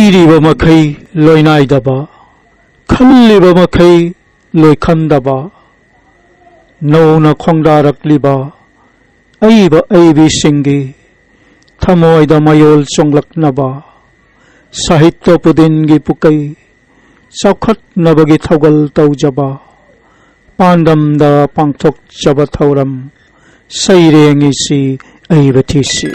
ꯏꯔꯤꯕ ꯃꯈꯩ ꯂꯣꯏꯅꯥꯏꯗꯕ ꯈꯜꯂꯤꯕ ꯃꯈꯩ ꯂꯣꯏꯈꯟꯗꯕ ꯅꯧꯅ ꯈꯣꯡꯗꯥꯔꯛꯂꯤꯕ ꯑꯏꯕ ꯑꯏꯕꯤꯁꯤꯡꯒꯤ ꯊꯃꯣꯏꯗ ꯃꯌꯣꯜ ꯆꯣꯡꯂꯛꯅꯕ ꯁꯥꯍꯤꯇ꯭ꯌ ꯄꯨꯗꯤꯟꯒꯤ ꯄꯨꯀꯩ ꯆꯥꯎꯈꯠꯅꯕꯒꯤ ꯊꯧꯒꯜ ꯇꯧꯖꯕ ꯄꯥꯟꯗꯝꯗ ꯄꯥꯡꯊꯣꯛꯆꯕ ꯊꯧꯔꯝ ꯁꯩꯔꯦꯡꯏꯁꯤ ꯑꯏꯕ ꯊꯤꯁꯤ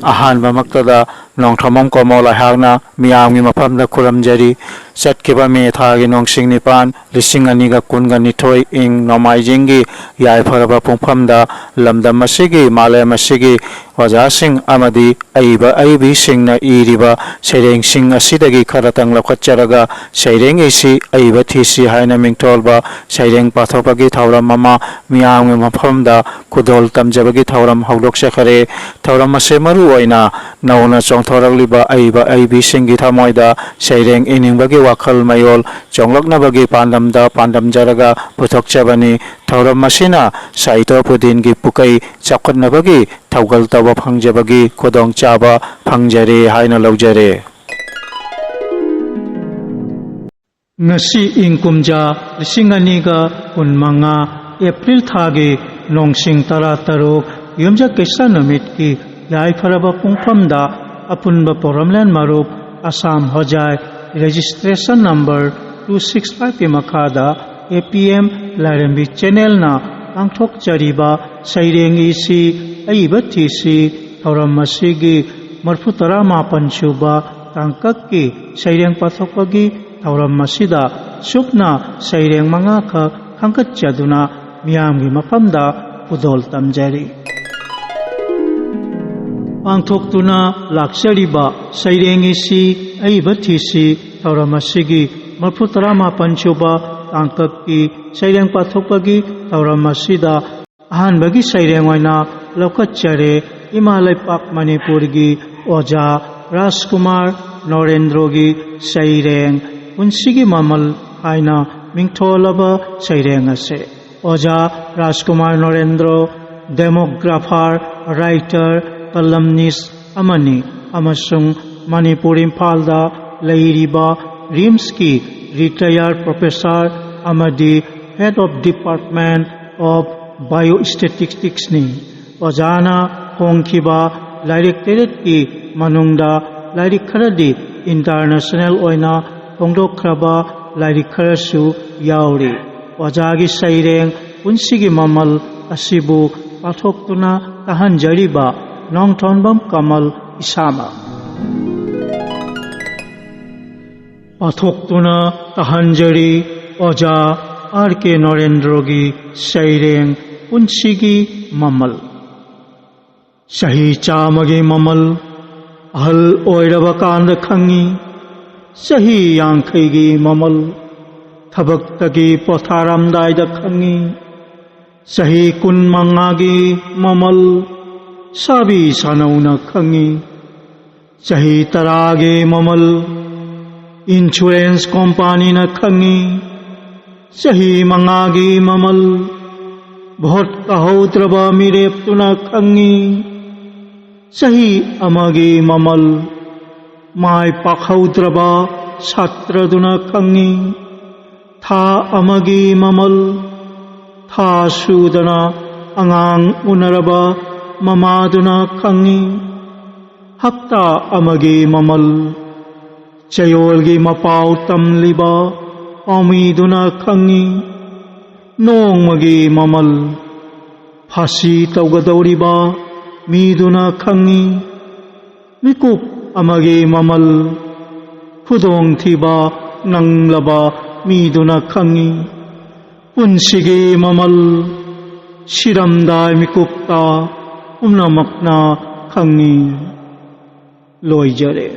ꯑꯍꯥꯟꯕ ꯃꯛꯇꯗ ꯅꯣꯡꯊ꯭ꯔꯃꯝ ꯀꯣꯃꯣꯜ ꯑꯩꯍꯥꯛꯅ ꯃꯤꯌꯥꯝꯒꯤ ꯃꯐꯝꯗ ꯈꯨꯔꯨꯝꯖꯔꯤ ꯆꯠꯈꯤꯕ ꯃꯦ ꯊꯥꯒꯤ ꯅꯣꯡꯁꯤꯡ 9 2022 ꯏꯪ ꯅꯣꯡꯃꯥꯏꯖꯤꯡꯒꯤ ꯌꯥꯏꯐꯔꯕ ꯄꯨꯡꯐꯝꯗ ꯂꯝꯗꯝ ꯑꯁꯤꯒꯤ ꯃꯥꯂꯦꯝ ꯑꯁꯤꯒꯤ ꯑꯣꯖꯥꯁꯤꯡ ꯑꯃꯗꯤ ꯑꯏꯕ ꯑꯏꯕꯤꯁꯤꯡꯅ ꯏꯔꯤꯕ ꯁꯩꯔꯦꯡꯁꯤꯡ ꯑꯁꯤꯗꯒꯤ ꯈꯔꯇꯪ ꯂꯧꯈꯠꯆꯔꯒ ꯁꯩꯔꯦꯡꯏꯁꯤ ꯑꯏꯕ ꯊꯤꯁꯤ ꯍꯥꯏꯅ ꯃꯤꯡꯊꯣꯜꯕ ꯁꯩꯔꯦꯡ ꯄꯥꯊꯣꯛꯄꯒꯤ ꯊꯧꯔꯝ ꯑꯃ ꯃꯤꯌꯥꯝꯒꯤ ꯃꯐꯝꯗ ꯈꯨꯗꯣꯜ ꯇꯝꯖꯕꯒꯤ ꯊꯧꯔꯝ ꯍꯧꯗꯣꯛꯆꯈꯔꯦ ꯊꯧꯔꯝ ꯑꯁꯤ ꯃꯔꯨ ꯑꯣꯏꯅ नौना चौंथोरक्लिबा अइबा अइबिसिंगी थमोइदा सैरेंग इनिंगबगी वाखल मयोल चौंलक्नबगी पांडमदा पांडमजरगा पुथोकचबनी थौरम मसिना साहित्य पुदिनगी पुकई चाखनबगी थौगल तब फंगजबगी खुदोंग चाबा फंगजरे हाइना लौजरे ngasi ingkumja 2025 एप्रिल थागे नोंसिंग तरा तरुक युमजा केसा नमितकी याइफरबा पुंगफमदा अपुनबा पोरमलेन मरुप असम होजाय रजिस्ट्रेशन नंबर 265 के मखादा APM लारंबी चैनल ना पांगथोक चरीबा सैरेंगीसी अइबथीसी थौरम मसीगी मरफुतरा मापन सुबा तांकक की सैरेंग पाथोकगी थौरम मसीदा सुपना सैरेंग मंगा खा खंकत चदुना मियामगी मफमदा पुदोल तमजरी पांथोक्तुना लाक्सरीबा सैरेंगीसी अइबथीसी थौरम मसीगी मरफुतरा मापन सुबा तांकक की सैरेंग पाथोकगी थौरम मसीदा अहानबगी सैरेंग ओइना लौकच्चरे इमालय पाक मणिपुरगी ओजा राजकुमार नरेंद्रगी सैरेंग पुंसिगी ममल हाइना मिंथोलबा सैरेंग असे ओजा Rajkumar Narendra demographer writer columnist अमनी अमसुंग मणिपुर इम्फालदा लैरिबा रिम्स की रिटायर्ड प्रोफेसर अमदी head of department of biostatistics नि ओजाना होंखिबा लाइरिक तेरेट की मनुंगदा लाइरिक खरदी इंटरनेशनल ओइना फोंदोखरबा लाइरिक खरसु याउरी ओजागी सैरेंग पुंसिगी ममल असिबु पाथोक्तुना तहनजरीबा नोंथोनबम कमल इसामा पाथोक्तुना तहनजरी ओजा RK नरेंद्रगी सैरेंग पुंसिगी ममल सही चामगी ममल अहल ओइरबा कांद खंगी सही यांखैगी ममल थबक्तगी पोथारमदायदा खंगी सही कुनमंगागी ममल साबी सानौना खंगी सही तरागे ममल इंश्योरेंस कंपनी न खंगी सही मंगागी ममल भोट कहौत्रबा मिरेप्तुना खंगी सही अमगी ममल माय पाखौत्रबा छात्रदुना खंगी था अमगी ममल था सुदना अंगांग उनरबा ममादुना खंगी हप्ता अमगी ममल चयोलगी मपाव तमलिबा पामीदुना खंगी नोंमगी ममल फासी तौगदौरिबा मीदुना खंगी मिकुप अमगी ममल खुदोंग थीबा नंगलबा मीदुना खंगी पुंसिगी ममल शिरमदाय मिकुपता पुनमकना खंगी लोइजरे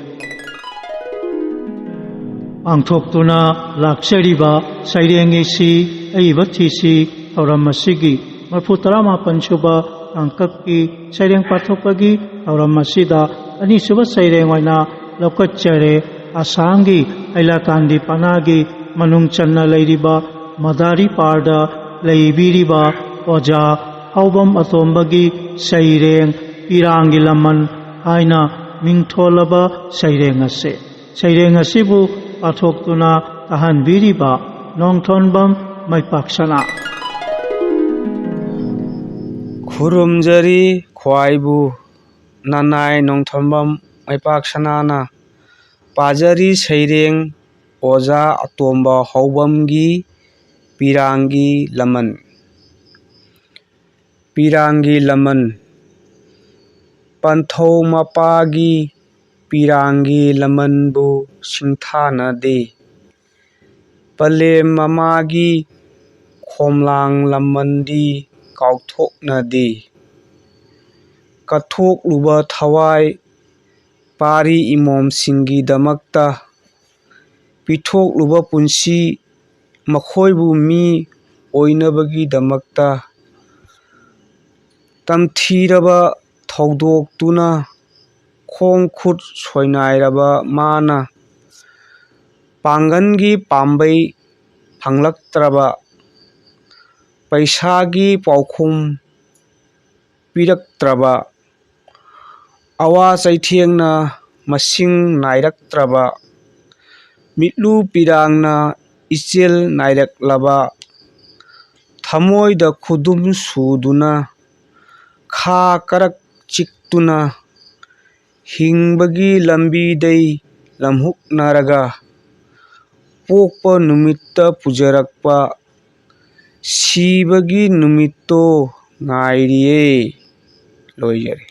पांथोक्तुना लाक्सरीबा सैरेंगीसी अइबथीसी थौरम मसीगी मरफुतरा मापन सुबा तांकक की सैरेंग पाथोकगी थौरम मसीदा अनिसुबा सैरेंग ओइना लौकच्चरे आसामगी Ailatandi Panagi Manung Channa Leiriba Madari Parda Leibiriba Oja Haubam Atombagi Saireng Pirangi Laman Haina Mingtholaba Saireng Ase Saireng Asibu Athoktuna Tahan Biriba Nongthonbam Maipaksana Khurumjari Khwaibu Nanai Nongthonbam Maipaksana Pajari Saireng Oja Atomba Haubamgi Pirangi Laman Pirangi Laman Panthau Mapagi Pirangi Lamanbu Singthana De Palem Mamagi Khomlang Lamandi Kauthokna De Kathok Luba Thawai Pari Imom Singi Damakta Pithok Luba Punsi Makhoibu Mi Oinabagi Damakta Tamthiraba Thodok Tuna Khong Khut Soinairaba Mana Pangangi Pambai Panglaktraba Paisagi Paukhum Piraktraba Awa Saithiengna Masing Nairaktraba Mitlu Pirangna Ichil Nairaklaba Thamoida Khudum Suduna Kha Karak Chiktuna Hingbagi Lambi Dei Lamhuk Naraga Pokpa Numitta Pujarakpa Sibagi Numitto Ngairiye Loijare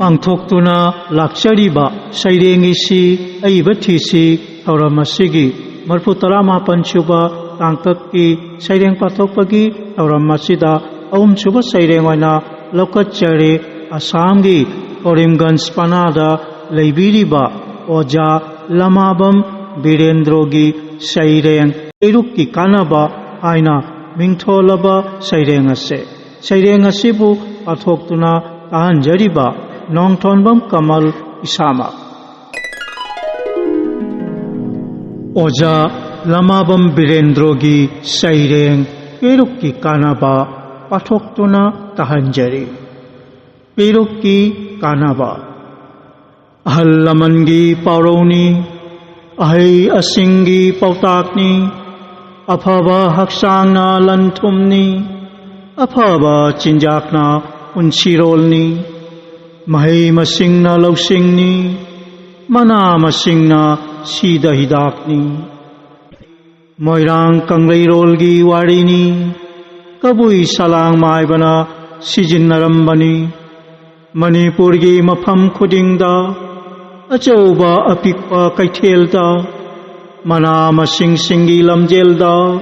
Pangthoktuna Lakchariba Sairengisi Aibathisi Tauramashigi Marputara Panchuba Tangtaki Saireng Pathokpagi Tauramashida Aum Chuba Sairengwana Lokachari Asamgi Korimganj Panada Leibiriba Oja Lamabam Birendrogi Saireng Erukki Kanaba Aina Mingtholaba Saireng Ase Saireng Asibu Pathoktuna Tahanjariba Nongthonbam Kamal Isama Oja Lamabam Birendrogi Saireng Erukki Kanaba Pathoktuna Tahanjari Erukki Kanaba Ahalamangi Pauroni Ahay Asingi Pautakni Aphaba Haksangna Lanthumni Aphaba Chinjakna Unchirolni Mahay Masingna Lausingni Mana Masingna Sida Hidakni Moirang Kangleirolgi Warini Kabui Salang Maibana Sijinarambani Manipurgi Mafam Khudingda Achauba Apikpa Kaithelda Mana Masing Singi Lamjelda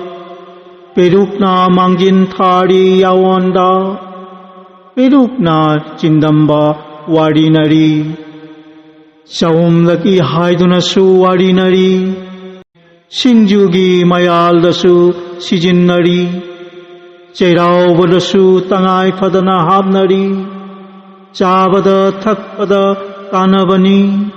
Perukna Mangjin Thari Yawanda Perukna Chindamba Warinari Saumlaki Haidunasu Warinari Sinjugi Mayaldasu Sijinnari Chairaubadasu Tangai Fadana Habnari Chabada Thakpada Kanabani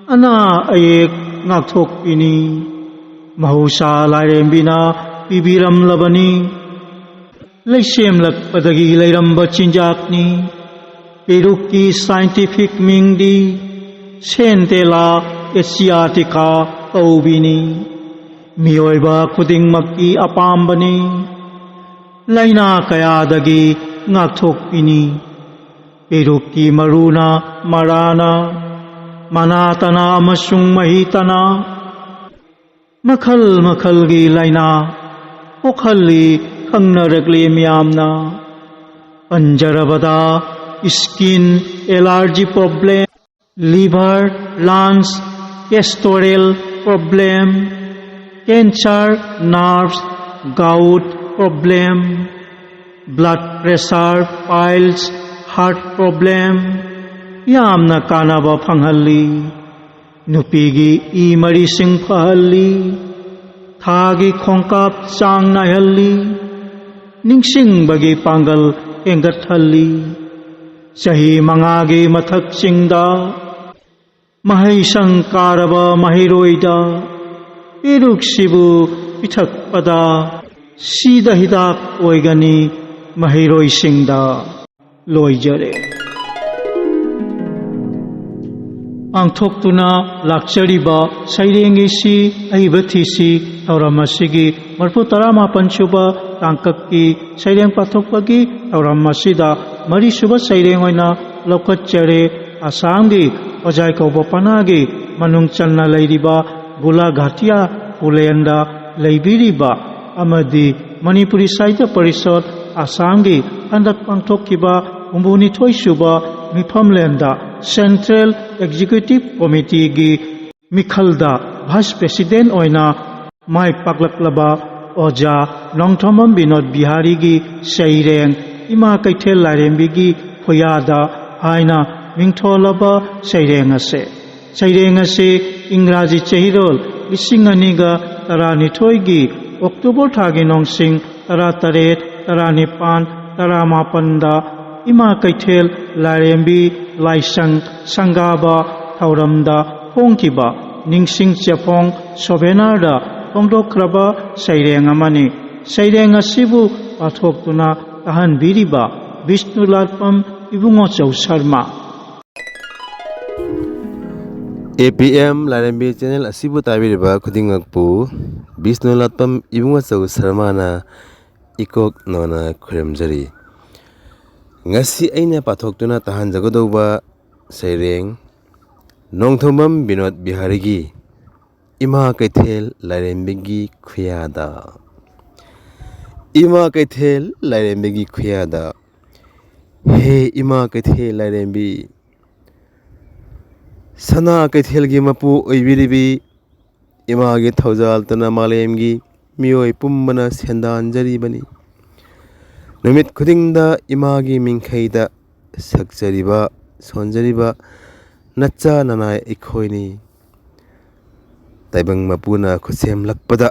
Ana Ayek Ngakthokpini Mahusa Lairembina Ibiram Labani Leisemlakpadagi Lairamba Chinjakni Perukki Scientific Mingdi Sentela Asiatica Kaubini Mioiba Khudingmakki Apambani Laina Kayadagi Ngakthokpini Perukki Maruna Marana Manatana Amasung Mahitana Makhal Makhalgi Laina Pokhalli Khangnaragli Miyamna Panjarabada Skin Allergy Problem Liver Lungs Gastrointestinal Problem Cancer Nerves Gout Problem Blood Pressure Piles Heart Problem Yamna Kanaba Panghalli Nupigi Marising Pahalli Thagi Khongkap Sang Nahalli Ningsing Bagi Pangal Engathalli Sahi Mangagi Mathak Singda ꯃꯍꯩꯁꯪ ꯀꯥꯔꯕ ꯃꯍꯩꯔꯣꯏꯗ ꯄꯦꯔꯨꯛꯁꯤꯕꯨ ꯄꯤꯊꯛꯄꯗ ꯁꯤꯗ ꯍꯤꯗꯥꯛ ꯑꯣꯏꯒꯅꯤ ꯃꯍꯩꯔꯣꯏꯁꯤꯡꯗ ꯂꯣꯏꯖꯔꯦ ꯄꯥꯡꯊꯣꯛꯇꯨꯅ ꯂꯥꯛꯆꯔꯤꯕ ꯁꯩꯔꯦꯡꯒꯤꯁꯤ ꯑꯏꯕ ꯊꯤꯁꯤ ꯊꯧꯔꯝ ꯑꯁꯤꯒꯤ ꯃꯔꯐꯨ 19 ꯁꯨꯕ ꯇꯥꯡꯀꯛꯀꯤ ꯁꯩꯔꯦꯡ ꯄꯥꯊꯣꯛꯄꯒꯤ ꯊꯧꯔꯝ ꯑꯁꯤꯗ ꯃꯔꯤꯁꯨꯕ ꯁꯩꯔꯦꯡ ꯑꯣꯏꯅ ꯂꯧꯈꯠꯆꯔꯦ ꯑꯁꯥꯝꯒꯤ ꯑꯣꯖꯥꯏ ꯀꯧꯕ ꯄꯅꯥꯒꯤ ꯃꯅꯨꯡ ꯆꯟꯅ ꯂꯩꯔꯤꯕ ꯒꯨꯂꯥꯘꯥꯇꯤꯌꯥ ꯈꯨꯂꯦꯟꯗ ꯂꯩꯕꯤꯔꯤꯕ ꯑꯃꯗꯤ ꯃꯅꯤꯄꯨꯔꯤ ꯁꯥꯍꯤꯇ꯭ꯌ ꯄꯔꯤꯁꯠ ꯑꯁꯥꯝꯒꯤ ꯍꯟꯗꯛ ꯄꯥꯡꯊꯣꯛꯈꯤꯕ 62 ꯁꯨꯕ ꯃꯤꯐꯝꯂꯦꯟꯗ ꯁꯦꯟꯇ꯭ꯔꯦꯜ ꯑꯦꯛꯖꯤꯀ꯭ꯌꯨꯇꯤꯚ ꯀꯣꯃꯤꯇꯤꯒꯤ ꯃꯤꯈꯜꯗ ꯚꯥꯏꯁ ꯄ꯭ꯔꯦꯁꯤꯗꯦꯟ ꯑꯣꯏꯅ ꯃꯥꯏ ꯄꯥꯛꯂꯛꯂꯕ ꯑꯣꯖꯥ ꯅꯣꯡꯊꯣꯝꯕꯝ ꯕꯤꯅꯣꯗ ꯕꯤꯍꯥꯔꯤꯒꯤ ꯁꯩꯔꯦꯡ ꯏꯃꯥ ꯀꯩꯊꯦꯜ ꯂꯥꯏꯔꯦꯝꯕꯤꯒꯤ ꯈꯨꯌꯥꯗ ꯍꯥꯏꯅ ꯃꯤꯡꯊꯣꯜꯂꯕ ꯁꯩꯔꯦꯡ ꯑꯁꯤ ꯏꯪꯒ꯭ꯔꯥꯖꯤ ꯆꯍꯤꯔꯣꯜ 2012ꯒꯤ ꯑꯣꯛꯇꯣꯕꯔ ꯊꯥꯒꯤ ꯅꯣꯡꯁꯤꯡ 18, 19, 17ꯗ ꯏꯃꯥ ꯀꯩꯊꯦꯜ ꯂꯥꯏꯔꯦꯝꯕꯤ ꯂꯥꯏꯁꯪ ꯁꯪꯒꯥꯕ ꯊꯧꯔꯝꯗ ꯐꯣꯡꯈꯤꯕ ꯅꯤꯡꯁꯤꯡ ꯆꯦꯐꯣꯡ ꯁꯣꯚꯦꯅꯥꯔꯗ ꯐꯣꯡꯗꯣꯛꯈ꯭ꯔꯕ ꯁꯩꯔꯦꯡ ꯑꯃꯅꯤ ꯁꯩꯔꯦꯡ ꯑꯁꯤꯕꯨ ꯄꯥꯊꯣꯛꯇꯨꯅ ꯇꯥꯍꯟꯕꯤꯔꯤꯕ ꯕꯤꯁꯅꯨꯂꯥꯠꯄꯝ ꯏꯕꯨꯡꯉꯣꯆꯧ ꯁꯔꯃ APM ꯂꯥꯏꯔꯦꯝꯕꯤ ꯆꯦꯅꯦꯜ ꯑꯁꯤꯕꯨ ꯇꯥꯕꯤꯔꯤꯕ ꯈꯨꯗꯤꯡꯃꯛꯄꯨ ꯕꯤꯁꯅꯨꯂꯥꯠꯄꯝ ꯏꯕꯨꯡꯉꯣꯆꯧ ꯁꯔꯃꯅ ꯏꯀꯣꯛ ꯅꯧꯅ ꯈꯨꯔꯨꯝꯖꯔꯤ ꯉꯁꯤ ꯑꯩꯅ ꯄꯥꯊꯣꯛꯇꯨꯅ ꯇꯥꯍꯟꯖꯒꯗꯧꯕ ꯁꯩꯔꯦꯡ ꯅꯣꯡꯊꯣꯝꯕꯝ ꯕꯤꯅꯣꯗ ꯕꯤꯍꯥꯔꯤꯒꯤ ꯏꯃꯥ ꯀꯩꯊꯦꯜ ꯂꯥꯏꯔꯦꯝꯕꯤꯒꯤ ꯈꯨꯌꯥꯗ ꯏꯃꯥ ꯀꯩꯊꯦꯜ ꯂꯥꯏꯔꯦꯝꯕꯤꯒꯤ ꯈꯨꯌꯥꯗ ꯍꯦ ꯏꯃꯥ ꯀꯩꯊꯦꯜ ꯂꯥꯏꯔꯦꯝꯕꯤ ꯁꯅꯥ ꯀꯩꯊꯦꯜꯒꯤ ꯃꯄꯨ ꯑꯣꯏꯕꯤꯔꯤꯕꯤ ꯏꯃꯥꯒꯤ ꯊꯧꯖꯥꯜꯇꯅ ꯃꯥꯂꯦꯝꯒꯤ ꯃꯤꯑꯣꯏ ꯄꯨꯝꯕꯅ ꯁꯦꯟꯗꯥꯟꯖꯔꯤꯕꯅꯤ ꯅꯨꯃꯤꯠ ꯈꯨꯗꯤꯡꯗ ꯏꯃꯥꯒꯤ ꯃꯤꯡꯈꯩꯗ ꯁꯛꯆꯔꯤꯕ ꯁꯣꯟꯖꯔꯤꯕ ꯅꯆꯥ ꯅꯅꯥꯏ ꯑꯩꯈꯣꯏꯅꯤ ꯇꯥꯏꯕꯪ ꯃꯄꯨꯅ ꯈꯨꯠꯁꯦꯝꯂꯛꯄꯗ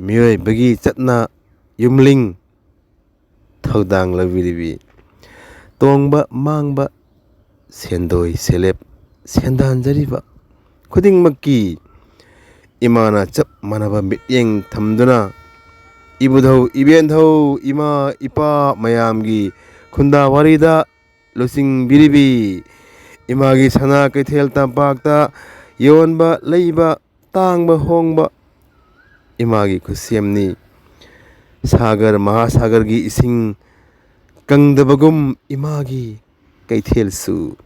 ꯃꯤꯑꯣꯏꯕꯒꯤ ꯆꯠꯅ ꯌꯨꯝꯂꯤꯡ ꯊꯧꯗꯥꯡ ꯂꯧꯕꯤꯔꯤꯕꯤ ꯇꯣꯡꯕ ꯃꯥꯡꯕ ꯁꯦꯟꯗꯣꯏ ꯁꯦꯂꯦꯞ ꯁꯦꯟꯗꯥꯟꯖꯔꯤꯕ ꯈꯨꯗꯤꯡꯃꯛꯀꯤ ꯏꯃꯥꯅ ꯆꯞ ꯃꯥꯟꯅꯕ ꯃꯤꯠꯌꯦꯡ ꯊꯝꯗꯨꯅ ꯏꯕꯨꯙꯧ ꯏꯕꯦꯟꯙꯧ ꯏꯃꯥ ꯏꯄꯥ ꯃꯌꯥꯝꯒꯤ ꯈꯨꯟꯗꯥ ꯋꯥꯔꯤꯗ ꯂꯨꯆꯤꯡꯕꯤꯔꯤꯕꯤ ꯏꯃꯥꯒꯤ ꯁꯅꯥ ꯀꯩꯊꯦꯜ ꯇꯝꯄꯥꯛꯇ ꯌꯣꯟꯕ ꯂꯩꯕ ꯇꯥꯡꯕ ꯍꯣꯡꯕ ꯏꯃꯥꯒꯤ ꯈꯨꯠꯁꯦꯝꯅꯤ ꯁꯥꯒꯔ ꯃꯍꯥꯁꯥꯒꯔꯒꯤ ꯏꯁꯤꯡ ꯀꯪꯗꯕꯒꯨꯝ ꯏꯃꯥꯒꯤ ꯀꯩꯊꯦꯜꯁꯨ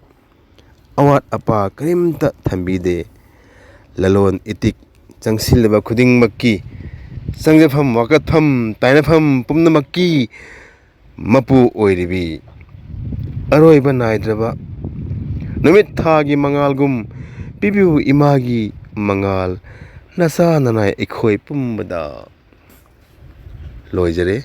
ꯑꯋꯥꯠ ꯑꯄꯥ ꯀꯔꯤꯝꯇ ꯊꯝꯕꯤꯗꯦ ꯂꯂꯣꯟ ꯏꯇꯤꯛ ꯆꯪꯁꯤꯜꯂꯕ ꯈꯨꯗꯤꯡꯃꯛꯀꯤ ꯆꯪꯖꯐꯝ ꯋꯥꯀꯠꯐꯝ ꯇꯥꯏꯅꯐꯝ ꯄꯨꯝꯅꯃꯛꯀꯤ ꯃꯄꯨ ꯑꯣꯏꯔꯤꯕꯤ ꯑꯔꯣꯏꯕ ꯅꯥꯏꯗ꯭ꯔꯕ ꯅꯨꯃꯤꯠ ꯊꯥꯒꯤ ꯃꯉꯥꯜꯒꯨꯝ ꯄꯤꯕꯤꯌꯨ ꯏꯃꯥꯒꯤ ꯃꯉꯥꯜ ꯅꯆꯥ ꯅꯅꯥꯏ ꯑꯩꯈꯣꯏ ꯄꯨꯝꯕꯗ ꯂꯣꯏꯖꯔꯦ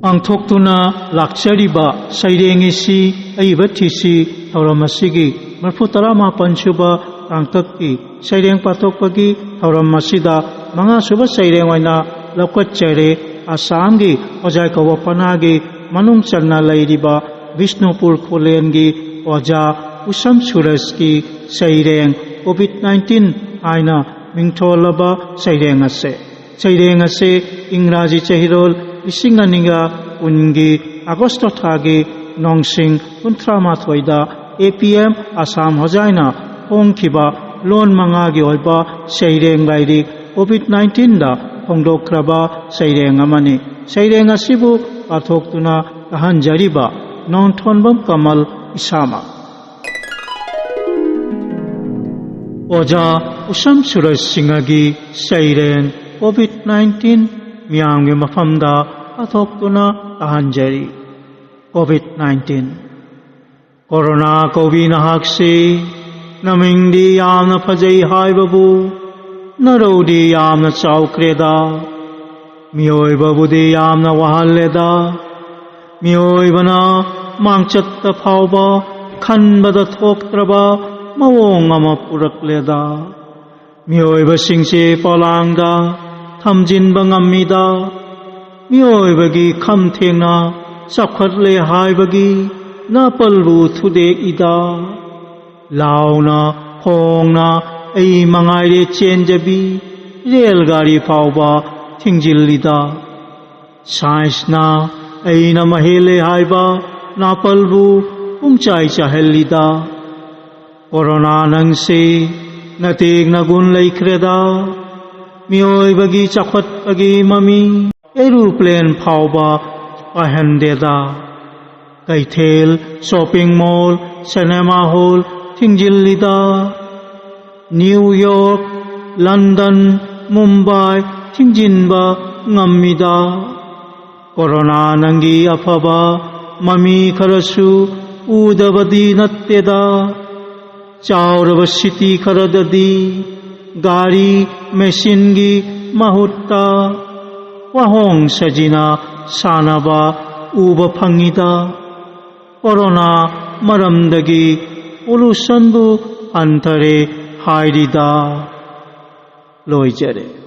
ꯄꯥꯡꯊꯣꯛꯇꯨꯅ ꯂꯥꯛꯆꯔꯤꯕ ꯁꯩꯔꯦꯡꯒꯤꯁꯤ ꯑꯏꯕ ꯊꯤꯁꯤ ꯊꯧꯔꯝ ꯑꯁꯤꯒꯤ 19 ꯁꯨꯕ ꯇꯥꯡꯀꯛꯀꯤ ꯁꯩꯔꯦꯡ ꯄꯥꯊꯣꯛꯄꯒꯤ ꯊꯧꯔꯝ ꯑꯁꯤꯗ 5 ꯁꯨꯕ ꯁꯩꯔꯦꯡ ꯑꯣꯏꯅ ꯂꯧꯈꯠꯆꯔꯦ ꯑꯁꯥꯝꯒꯤ ꯑꯣꯖꯥꯏ ꯀꯧꯕ ꯄꯅꯥꯒꯤ ꯃꯅꯨꯡ ꯆꯟꯅ ꯂꯩꯔꯤꯕ ꯕꯤꯁꯅꯨꯄꯨꯔ ꯈꯨꯂꯦꯟꯒꯤ ꯑꯣꯖꯥ ꯎꯁꯝ ꯁꯨꯔꯖꯀꯤ ꯁꯩꯔꯦꯡ COVID-19 ꯍꯥꯏꯅ ꯃꯤꯡꯊꯣꯜꯂꯕ ꯁꯩꯔꯦꯡ ꯑꯁꯤ ꯏꯪꯒ꯭ꯔꯥꯖꯤ ꯆꯍꯤꯔꯣꯜ 2010ꯒꯤ ꯑꯥꯒꯁꯇ ꯊꯥꯒꯤ ꯅꯣꯡꯁꯤꯡ 38ꯗ APM ꯑꯁꯥꯝ ꯍꯣꯖꯥꯏꯅ ꯐꯣꯡꯈꯤꯕ ꯂꯣꯟ 5ꯒꯤ ꯑꯣꯏꯕ ꯁꯩꯔꯦꯡ ꯂꯥꯏꯔꯤꯛ COVID-19ꯗ ꯐꯣꯡꯗꯣꯛꯈ꯭ꯔꯕ ꯁꯩꯔꯦꯡ ꯑꯃꯅꯤ ꯁꯩꯔꯦꯡ ꯑꯁꯤꯕꯨ ꯄꯥꯊꯣꯛꯇꯨꯅ ꯇꯥꯍꯟꯖꯔꯤꯕ ꯅꯣꯡꯊꯣꯝꯕꯝ ꯀꯃꯜ ꯏꯁꯥꯃꯛ ꯑꯣꯖꯥ ꯎꯁꯝ ꯁꯨꯔꯖ ꯁꯤꯡꯍꯒꯤ ꯁꯩꯔꯦꯡ COVID-19 ꯃꯤꯌꯥꯝꯒꯤ ꯃꯐꯝꯗ ꯄꯥꯊꯣꯛꯇꯨꯅ ꯇꯥꯍꯟꯖꯔꯤ COVID-19 ꯀꯣꯔꯣꯅꯥ ꯀꯧꯕꯤ ꯅꯍꯥꯛꯁꯤ ꯅꯃꯤꯡꯗꯤ ꯌꯥꯝꯅ ꯐꯖꯩ ꯍꯥꯏꯕꯕꯨ ꯅꯔꯧꯗꯤ ꯌꯥꯝꯅ ꯆꯥꯎꯈ꯭ꯔꯦꯗ ꯃꯤꯑꯣꯏꯕꯕꯨꯗꯤ ꯌꯥꯝꯅ ꯋꯥꯍꯜꯂꯦꯗ ꯃꯤꯑꯣꯏꯕꯅ ꯃꯥꯡꯆꯠꯇ ꯐꯥꯎꯕ ꯈꯟꯕꯗ ꯊꯣꯛꯇ꯭ꯔꯕ ꯃꯑꯣꯡ ꯑꯃ ꯄꯨꯔꯛꯂꯦꯗ ꯃꯤꯑꯣꯏꯕꯁꯤꯡꯁꯦ ꯄꯣꯂꯥꯡꯗ ꯊꯝꯖꯤꯟꯕ ꯉꯝꯃꯤꯗ ꯃꯤꯑꯣꯏꯕꯒꯤ ꯈꯝ ꯊꯦꯡꯅ ꯆꯥꯎꯈꯠꯂꯦ ꯍꯥꯏꯕꯒꯤ napalbu thudek ida launa khongna ai mangai re chenjabi rel gari phauba thingjillida science na ai na mahele haiba napalbu umchai chahellida corona nang se natig nagun laikhreda mioi bagi chakhat bagi mami aeroplane phauba pahandeda kaithel shopping mall cinema hall thingjillida New York London Mumbai thingjinba ngammida corona nangi afaba mami kharasu udabadi natteda chauraba city kharadadi gari machine gi mahutta wahong sajina sanaba uba phangida corona maramdagi pollution bu antare hairida loijare